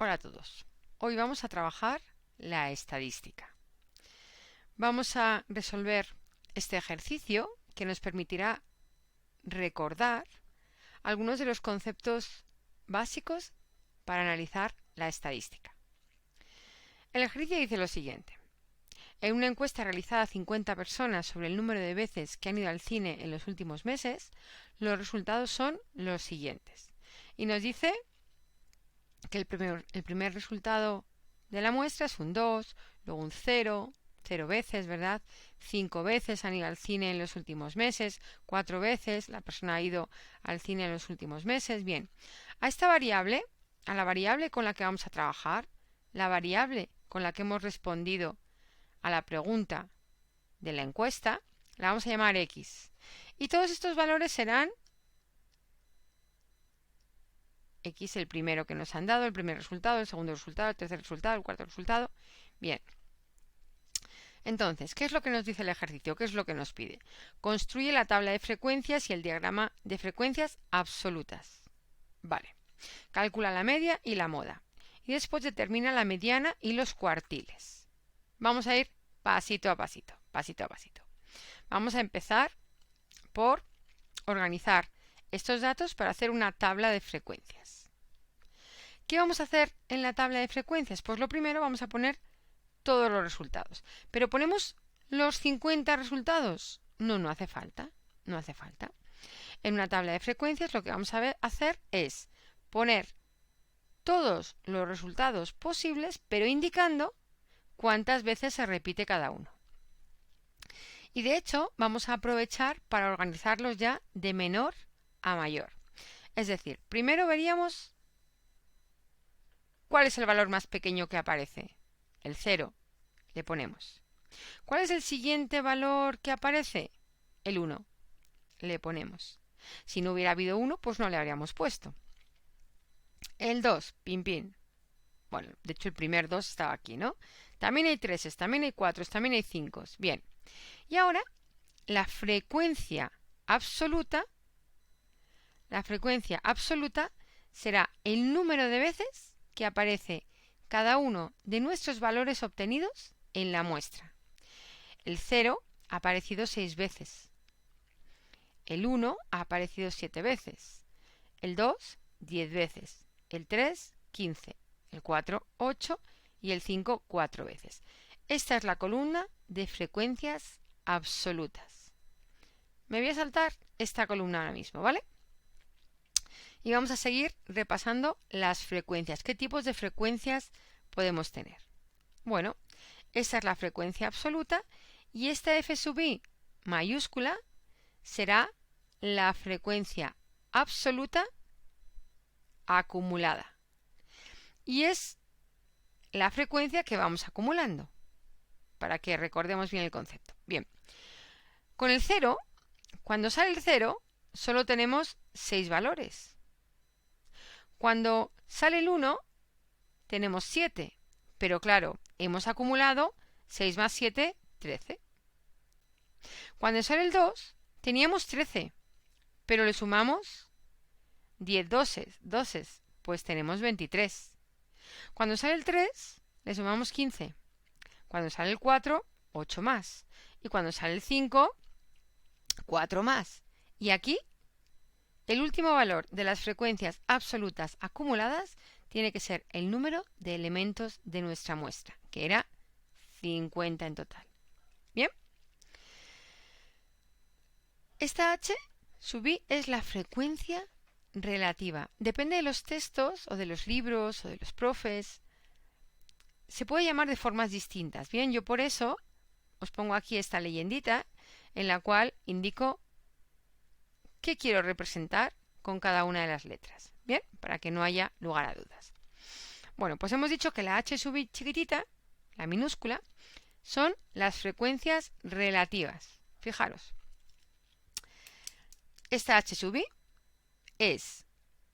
Hola a todos. Hoy vamos a trabajar la estadística. Vamos a resolver este ejercicio que nos permitirá recordar algunos de los conceptos básicos para analizar la estadística. El ejercicio dice lo siguiente. En una encuesta realizada a 50 personas sobre el número de veces que han ido al cine en los últimos meses, los resultados son los siguientes. Y nos dice que el primer resultado de la muestra es un 2, luego un 0, 0 veces, ¿verdad? 5 veces han ido al cine en los últimos meses, 4 veces la persona ha ido al cine en los últimos meses. Bien, a esta variable, a la variable con la que vamos a trabajar, la variable con la que hemos respondido a la pregunta de la encuesta, la vamos a llamar X. Y todos estos valores serán X el primero que nos han dado, el primer resultado, el segundo resultado, el tercer resultado, el cuarto resultado. Bien. Entonces, ¿qué es lo que nos dice el ejercicio? ¿Qué es lo que nos pide? Construye la tabla de frecuencias y el diagrama de frecuencias absolutas. Vale. Calcula la media y la moda. Y después determina la mediana y los cuartiles. Vamos a ir pasito a pasito, pasito a pasito. Vamos a empezar por organizar estos datos para hacer una tabla de frecuencias. ¿Qué vamos a hacer en la tabla de frecuencias? Pues lo primero vamos a poner todos los resultados. ¿Pero ponemos los 50 resultados? No, no hace falta. No hace falta. En una tabla de frecuencias lo que vamos a hacer es poner todos los resultados posibles, pero indicando cuántas veces se repite cada uno. Y de hecho vamos a aprovechar para organizarlos ya de menor a mayor. Es decir, primero veríamos cuál es el valor más pequeño que aparece. El 0. Le ponemos. ¿Cuál es el siguiente valor que aparece? El 1. Le ponemos. Si no hubiera habido 1, pues no le habríamos puesto. El 2. Pin, pin. Bueno, de hecho el primer 2 estaba aquí, ¿no? También hay 3, también hay 4, también hay 5. Bien. Y ahora, la frecuencia absoluta será el número de veces que aparece cada uno de nuestros valores obtenidos en la muestra. El 0 ha aparecido 6 veces. El 1 ha aparecido 7 veces. El 2, 10 veces. El 3, 15. El 4, 8. Y el 5, 4 veces. Esta es la columna de frecuencias absolutas. Me voy a saltar esta columna ahora mismo, ¿vale? Y vamos a seguir repasando las frecuencias. ¿Qué tipos de frecuencias podemos tener? Bueno, esta es la frecuencia absoluta y esta f sub i mayúscula será la frecuencia absoluta acumulada. Y es la frecuencia que vamos acumulando, para que recordemos bien el concepto. Bien, con el 0, cuando sale el 0, solo tenemos 6 valores. Cuando sale el 1, tenemos 7. Pero claro, hemos acumulado 6 más 7, 13. Cuando sale el 2, teníamos 13. Pero le sumamos 10 doses, pues tenemos 23. Cuando sale el 3, le sumamos 15. Cuando sale el 4, 8 más. Y cuando sale el 5, 4 más. Y aquí, el último valor de las frecuencias absolutas acumuladas tiene que ser el número de elementos de nuestra muestra, que era 50 en total. ¿Bien? Esta h sub i es la frecuencia relativa. Depende de los textos o de los libros o de los profes. Se puede llamar de formas distintas. Bien, yo por eso os pongo aquí esta leyendita en la cual indico qué quiero representar con cada una de las letras. Bien, para que no haya lugar a dudas. Bueno, pues hemos dicho que la h sub i chiquitita, la minúscula, son las frecuencias relativas. Fijaros. Esta h sub i es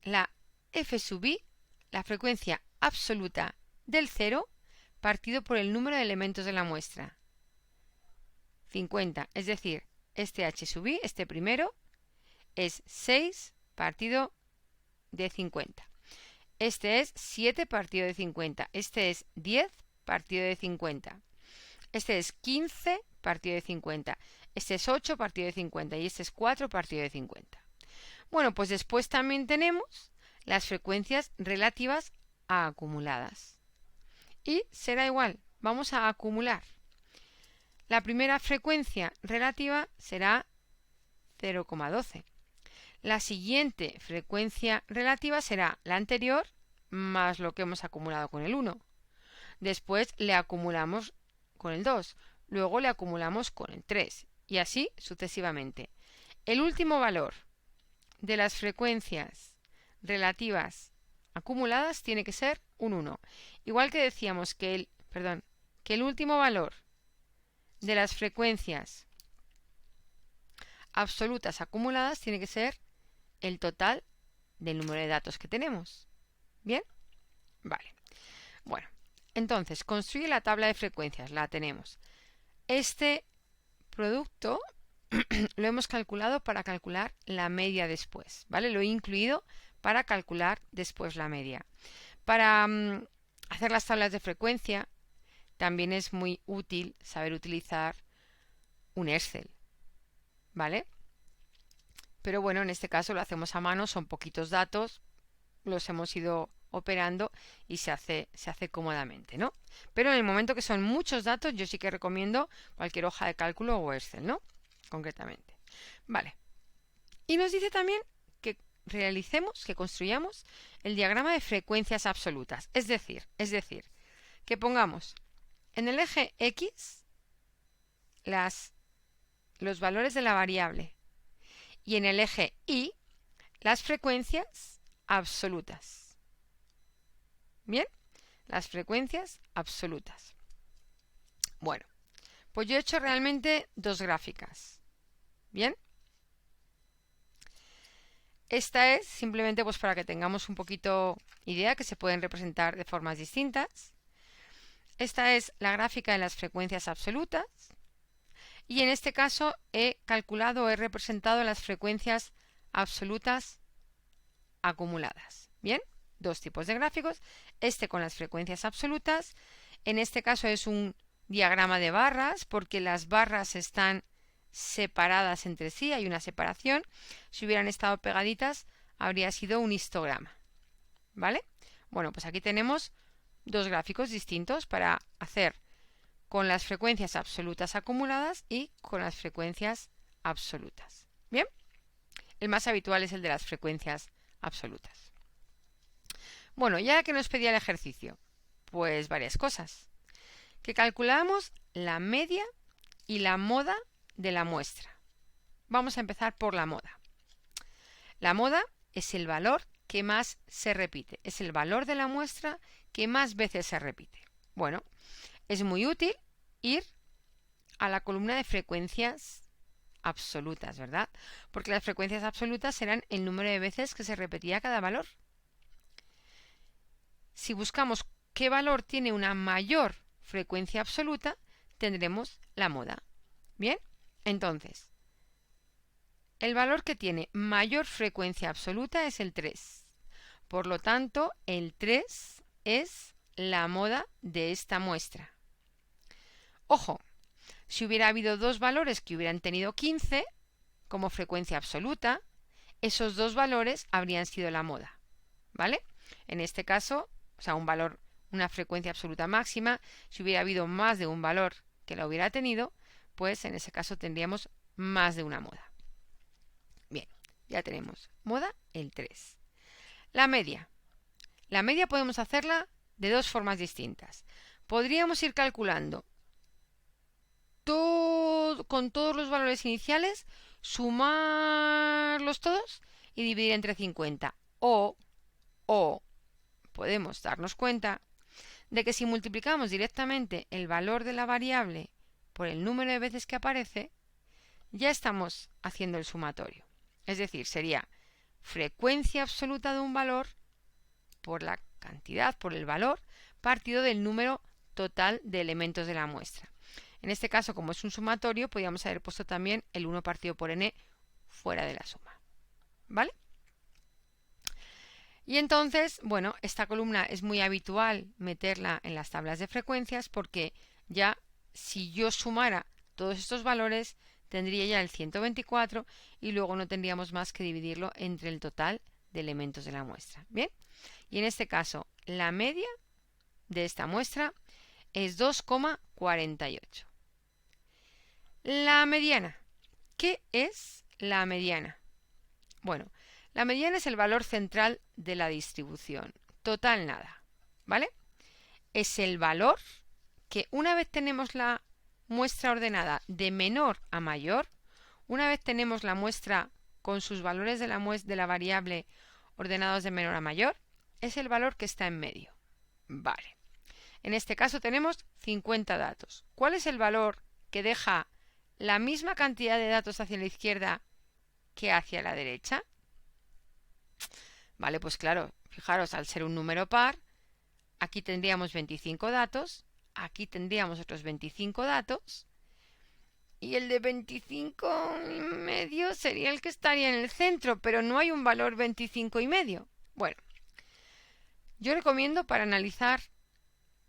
la f sub i, la frecuencia absoluta del 0, partido por el número de elementos de la muestra. 50, es decir, este h sub i, este primero, es 6 partido de 50. Este es 7 partido de 50. Este es 10 partido de 50. Este es 15 partido de 50. Este es 8 partido de 50. Y este es 4 partido de 50. Bueno, pues después también tenemos las frecuencias relativas a acumuladas. Y será igual. Vamos a acumular. La primera frecuencia relativa será 0,12. La siguiente frecuencia relativa será la anterior más lo que hemos acumulado con el 1. Después le acumulamos con el 2. Luego le acumulamos con el 3. Y así sucesivamente. El último valor de las frecuencias relativas acumuladas tiene que ser un 1. Igual que decíamos que el último valor de las frecuencias absolutas acumuladas tiene que ser el total del número de datos que tenemos. ¿Bien? Vale. Bueno, entonces, construye la tabla de frecuencias. La tenemos. Este producto lo hemos calculado para calcular la media después. ¿Vale? Lo he incluido para calcular después la media. Para hacer las tablas de frecuencia también es muy útil saber utilizar un Excel. ¿Vale? Pero bueno, en este caso lo hacemos a mano, son poquitos datos, los hemos ido operando y se hace cómodamente, ¿no? Pero en el momento que son muchos datos, yo sí que recomiendo cualquier hoja de cálculo o Excel, ¿no? Concretamente. Vale. Y nos dice también que que construyamos el diagrama de frecuencias absolutas. Es decir, que pongamos en el eje X los valores de la variable y en el eje Y las frecuencias absolutas. ¿Bien? Las frecuencias absolutas. Bueno, pues yo he hecho realmente dos gráficas. ¿Bien? Esta es simplemente pues para que tengamos un poquito idea que se pueden representar de formas distintas. Esta es la gráfica de las frecuencias absolutas. Y en este caso he representado las frecuencias absolutas acumuladas. ¿Bien? Dos tipos de gráficos. Este con las frecuencias absolutas. En este caso es un diagrama de barras porque las barras están separadas entre sí, hay una separación. Si hubieran estado pegaditas habría sido un histograma. ¿Vale? Bueno, pues aquí tenemos dos gráficos distintos para hacer con las frecuencias absolutas acumuladas y con las frecuencias absolutas. ¿Bien? El más habitual es el de las frecuencias absolutas. Bueno, ya que nos pedía el ejercicio, pues varias cosas. Que calculamos la media y la moda de la muestra. Vamos a empezar por la moda. La moda es el valor que más se repite. Es el valor de la muestra que más veces se repite. Bueno, es muy útil ir a la columna de frecuencias absolutas, ¿verdad? Porque las frecuencias absolutas serán el número de veces que se repetía cada valor. Si buscamos qué valor tiene una mayor frecuencia absoluta, tendremos la moda. ¿Bien? Entonces, el valor que tiene mayor frecuencia absoluta es el 3. Por lo tanto, el 3 es la moda de esta muestra. Ojo, si hubiera habido dos valores que hubieran tenido 15 como frecuencia absoluta, esos dos valores habrían sido la moda. ¿Vale? En este caso, o sea, una frecuencia absoluta máxima, si hubiera habido más de un valor que la hubiera tenido, pues en ese caso tendríamos más de una moda. Bien, ya tenemos moda el 3. La media. La media podemos hacerla de dos formas distintas. Podríamos ir calculando con todos los valores iniciales, sumarlos todos y dividir entre 50. O podemos darnos cuenta de que si multiplicamos directamente el valor de la variable por el número de veces que aparece, ya estamos haciendo el sumatorio. Es decir, sería frecuencia absoluta de un valor por la cantidad, por el valor, partido del número total de elementos de la muestra. En este caso, como es un sumatorio, podríamos haber puesto también el 1 partido por n fuera de la suma. ¿Vale? Y entonces, bueno, esta columna es muy habitual meterla en las tablas de frecuencias porque ya si yo sumara todos estos valores tendría ya el 124 y luego no tendríamos más que dividirlo entre el total de elementos de la muestra. Bien, y en este caso la media de esta muestra es 2,48. La mediana. ¿Qué es la mediana? Bueno, la mediana es el valor central de la distribución. Total nada, ¿vale? Es el valor que una vez tenemos la muestra ordenada de menor a mayor, una vez tenemos la muestra con sus valores de la variable ordenados de menor a mayor, es el valor que está en medio. Vale. En este caso tenemos 50 datos. ¿Cuál es el valor que deja la misma cantidad de datos hacia la izquierda que hacia la derecha? Vale, pues claro, fijaros, al ser un número par, aquí tendríamos 25 datos, aquí tendríamos otros 25 datos, y el de 25 y medio sería el que estaría en el centro, pero no hay un valor 25 y medio. Bueno, yo recomiendo para analizar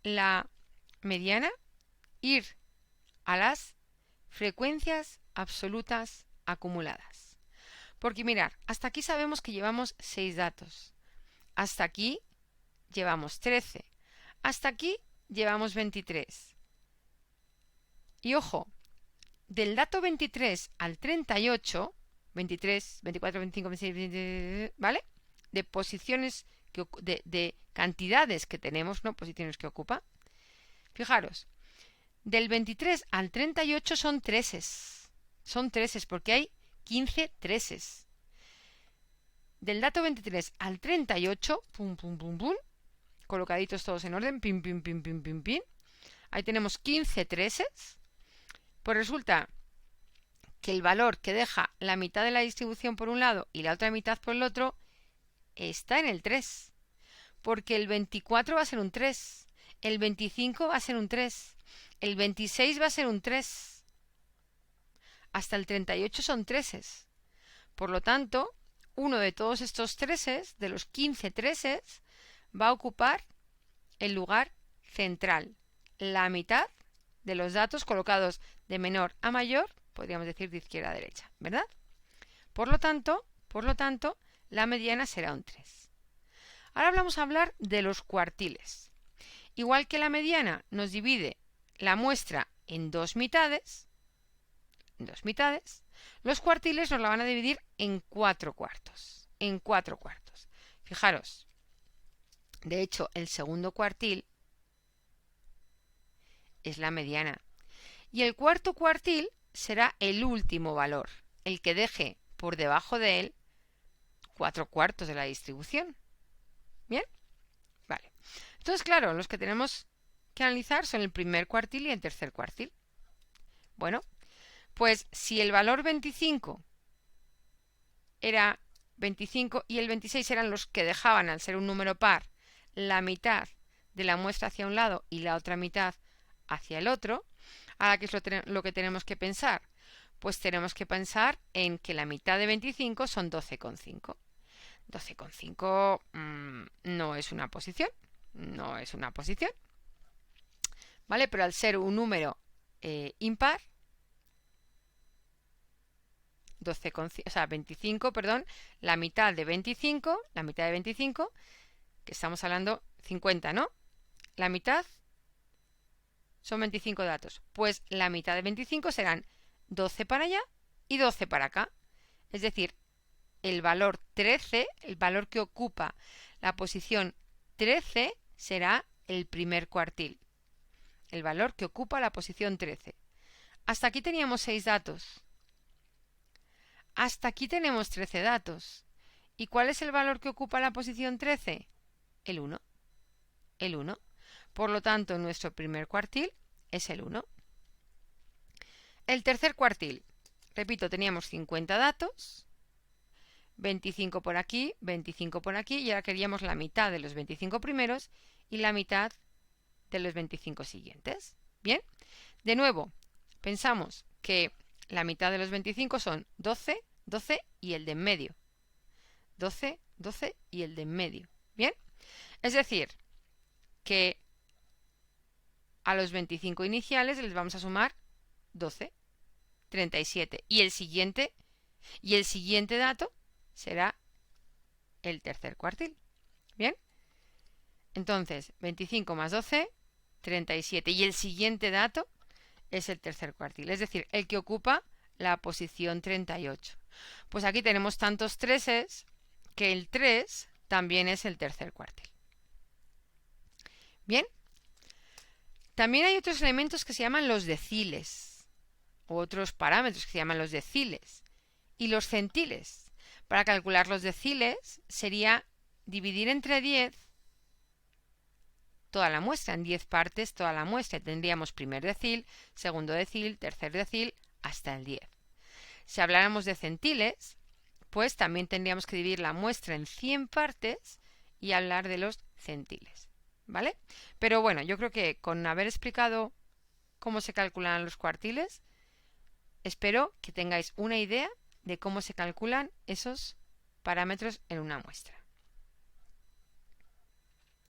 la mediana ir a las frecuencias absolutas acumuladas. Porque mirad, hasta aquí sabemos que llevamos 6 datos. Hasta aquí llevamos 13. Hasta aquí llevamos 23. Y ojo, del dato 23 al 38, 23, 24, 25, 26, 27, ¿vale? De posiciones, de cantidades que tenemos, ¿no? Posiciones que ocupa. Fijaros, del 23 al 38 son treses. Son treses porque hay 15 treses. Del dato 23 al 38, pum, pum, pum, pum, colocaditos todos en orden, pim, pim, pim, pim, pim, pim. Ahí tenemos 15 treses. Pues resulta que el valor que deja la mitad de la distribución por un lado y la otra mitad por el otro está en el 3. Porque el 24 va a ser un 3, el 25 va a ser un 3, el 26 va a ser un 3. Hasta el 38 son treses. Por lo tanto, uno de todos estos treses, de los 15 treses, va a ocupar el lugar central, la mitad de los datos colocados de menor a mayor, podríamos decir de izquierda a derecha, ¿verdad? Por lo tanto, la mediana será un 3. Ahora vamos a hablar de los cuartiles. Igual que la mediana nos divide la muestra en dos mitades, los cuartiles nos la van a dividir en 4 cuartos. En 4 cuartos. Fijaros, de hecho, el segundo cuartil es la mediana. Y el cuarto cuartil será el último valor, el que deje por debajo de él 4 cuartos de la distribución. ¿Bien? Vale. Entonces, claro, los que tenemos que analizar son el primer cuartil y el tercer cuartil. Bueno, pues si el valor 25 era 25 y el 26 eran los que dejaban, al ser un número par, la mitad de la muestra hacia un lado y la otra mitad hacia el otro, ahora ¿qué es lo que tenemos que pensar? Pues tenemos que pensar en que la mitad de 25 son 12,5. 12,5 no es una posición, no es una posición, ¿vale? Pero al ser un número impar, 25, perdón, la mitad de 25, que estamos hablando 50, ¿no? La mitad son 25 datos. Pues la mitad de 25 serán 12 para allá y 12 para acá. Es decir, el valor 13, el valor que ocupa la posición 13, será el primer cuartil. El valor que ocupa la posición 13. Hasta aquí teníamos 6 datos. Hasta aquí tenemos 13 datos. ¿Y cuál es el valor que ocupa la posición 13? El 1. El 1. Por lo tanto, nuestro primer cuartil es el 1. El tercer cuartil. Repito, teníamos 50 datos. 25 por aquí, 25 por aquí, y ahora queríamos la mitad de los 25 primeros y la mitad de los 25 siguientes. Bien, de nuevo, pensamos que la mitad de los 25 son 12, 12 y el de en medio. 12, 12 y el de en medio. ¿Bien? Es decir, que a los 25 iniciales les vamos a sumar 12, 37. Y el siguiente dato será el tercer cuartil. ¿Bien? Entonces, 25 más 12, 37. Y el siguiente dato es el tercer cuartil, es decir, el que ocupa la posición 38. Pues aquí tenemos tantos treses que el 3 también es el tercer cuartil. Bien. También hay otros elementos que se llaman los deciles, u otros parámetros que se llaman los deciles, y los centiles. Para calcular los deciles sería dividir entre 10 toda la muestra, en 10 partes toda la muestra. Tendríamos primer decil, segundo decil, tercer decil, hasta el 10. Si habláramos de centiles, pues también tendríamos que dividir la muestra en 100 partes y hablar de los centiles. ¿Vale? Pero bueno, yo creo que con haber explicado cómo se calculan los cuartiles, espero que tengáis una idea de cómo se calculan esos parámetros en una muestra.